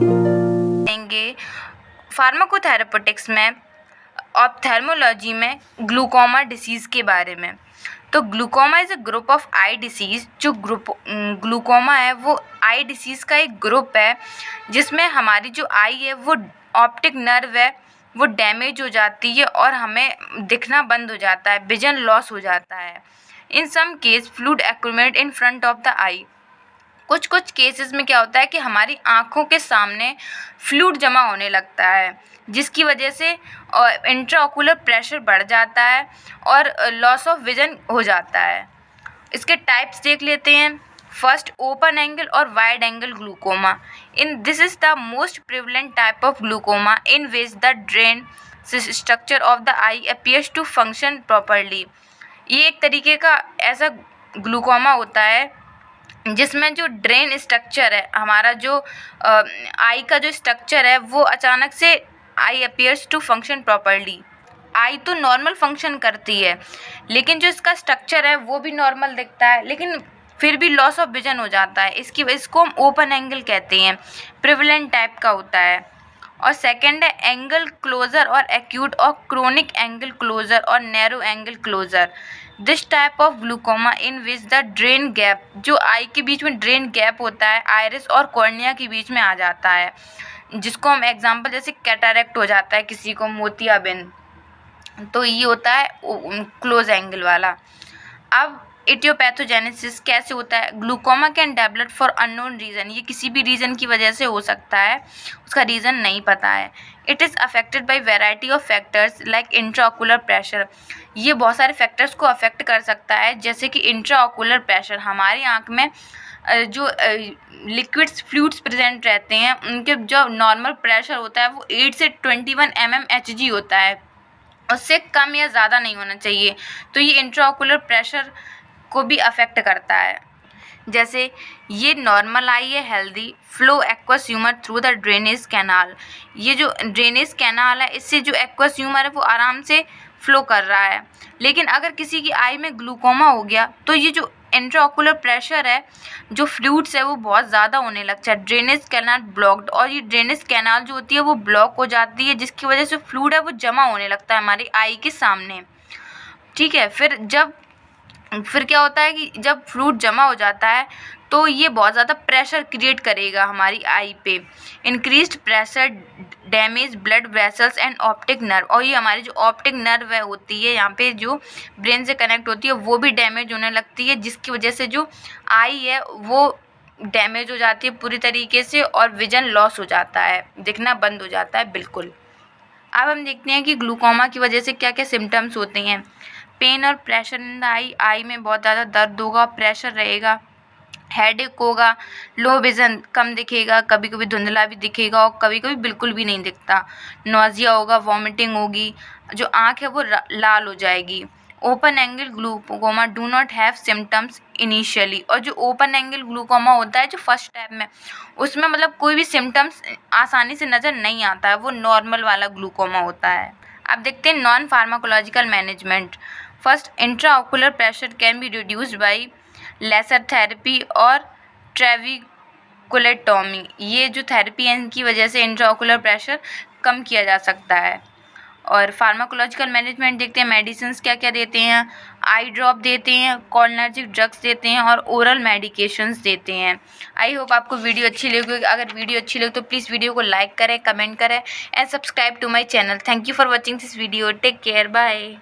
देंगे फार्माकोथेरेपेटिक्स में ऑप्थेल्मोलॉजी में ग्लूकोमा डिसीज़ के बारे में। तो glaucoma is a group of I disease. जो ग्लूकोमा है वो आई डिसीज़ का एक ग्रुप है जिसमें हमारी जो आई है वो ऑप्टिक नर्व है वो डैमेज हो जाती है और हमें दिखना बंद हो जाता है, विजन लॉस हो जाता है। In some case fluid accumulate in front of the eye. कुछ केसेस में क्या होता है कि हमारी आँखों के सामने फ्लूइड जमा होने लगता है जिसकी वजह से इंट्राओकुलर प्रेशर बढ़ जाता है और लॉस ऑफ विजन हो जाता है। इसके टाइप्स देख लेते हैं। फर्स्ट, ओपन एंगल और wide angle glaucoma. In this is the most prevalent type of glaucoma in which the drain structure of the eye appears to function properly. ये एक तरीके का ऐसा ग्लूकोमा होता है जिसमें जो ड्रेन स्ट्रक्चर है, हमारा जो आई का जो स्ट्रक्चर है वो अचानक से आई अपीयर्स टू फंक्शन प्रॉपरली। आई तो नॉर्मल फंक्शन करती है लेकिन जो इसका स्ट्रक्चर है वो भी नॉर्मल दिखता है लेकिन फिर भी लॉस ऑफ विजन हो जाता है। इसको हम ओपन एंगल कहते हैं, प्रिवलेंट टाइप का होता है। और सेकंड है एंगल क्लोजर और एक्यूट और क्रोनिक एंगल क्लोजर और narrow angle closure. This type of glaucoma in which the drain gap, जो आई के बीच में ड्रेन गैप होता है आइरिस और कॉर्निया के बीच में आ जाता है, जिसको हम एग्जांपल जैसे कैटरेक्ट हो जाता है किसी को, मोतियाबिंद, तो ये होता है क्लोज एंगल वाला। अब इटियोपैथोजेनेसिस कैसे होता है? Glaucoma can develop for unknown reason. ये किसी भी रीज़न की वजह से हो सकता है, उसका रीज़न नहीं पता है। It is affected by variety of factors like intraocular pressure. ये बहुत सारे फैक्टर्स को अफेक्ट कर सकता है जैसे कि इंट्राओकुलर प्रेशर, हमारी आँख में जो लिक्विड्स फ्लूइड्स प्रेजेंट रहते हैं उनके जो नॉर्मल प्रेशर होता है वो 8 से 21 mmHg होता है, उससे कम या ज़्यादा नहीं होना चाहिए। तो ये इंट्राओकुलर प्रेशर को भी अफेक्ट करता है। जैसे ये नॉर्मल आई है, healthy, flow aqueous humour through the drainage canal. ये जो ड्रेनेज कैनाल है इससे जो एक्वस ह्यूमर है वो आराम से फ्लो कर रहा है। लेकिन अगर किसी की आई में ग्लूकोमा हो गया तो ये जो इंट्राओकुलर प्रेशर है, जो फ्लूइड्स है वो बहुत ज़्यादा होने लगता है, ड्रेनेज कैनाल ब्लॉक्ड, और ये ड्रेनेज कैनाल जो होती है वो ब्लॉक हो जाती है जिसकी वजह से फ्लूइड है वो जमा होने लगता है हमारी आई के सामने। ठीक है, फिर क्या होता है कि जब फ्लूइड जमा हो जाता है तो ये बहुत ज़्यादा प्रेशर क्रिएट करेगा हमारी आई पे। Increased pressure damage blood vessels and optic nerve, और ये हमारी जो ऑप्टिक नर्व है होती है यहाँ पे जो ब्रेन से कनेक्ट होती है वो भी डैमेज होने लगती है जिसकी वजह से जो आई है वो डैमेज हो जाती है पूरी तरीके से और विजन लॉस हो जाता है, दिखना बंद हो जाता है बिल्कुल। अब हम देखते हैं कि ग्लूकोमा की वजह से क्या क्या सिम्टम्स होते हैं। पेन और प्रेशर इन द आई में बहुत ज़्यादा दर्द होगा, प्रेशर रहेगा, हेडेक होगा, लो विज़न, कम दिखेगा, कभी कभी धुंधला भी दिखेगा और कभी कभी बिल्कुल भी नहीं दिखता, नोजिया होगा, वॉमिटिंग होगी, जो आँख है वो लाल हो जाएगी। Open angle glaucoma do not have symptoms initially, और जो ओपन एंगल ग्लूकोमा होता है जो फर्स्ट टाइप में, उसमें मतलब कोई भी सिम्टम्स आसानी से नज़र नहीं आता है, वो नॉर्मल वाला ग्लूकोमा होता है। अब देखते हैं non pharmacological management. First, intraocular pressure can be reduced by laser therapy और ट्रेविकुलेटोमी। ये जो थेरेपी है इनकी वजह से इंट्राओकुलर प्रेशर कम किया जा सकता है। और फार्माकोलॉजिकल मैनेजमेंट देखते हैं, मेडिसिन्स क्या क्या देते हैं, आई ड्रॉप देते हैं, कॉलिनर्जिक ड्रग्स देते हैं और ओरल मेडिकेशंस देते हैं। आई होप आपको वीडियो अच्छी लगी। अगर वीडियो अच्छी लगे तो प्लीज़ वीडियो को लाइक करें, कमेंट करें and subscribe to my channel. Thank you for watching this video. Take care, bye.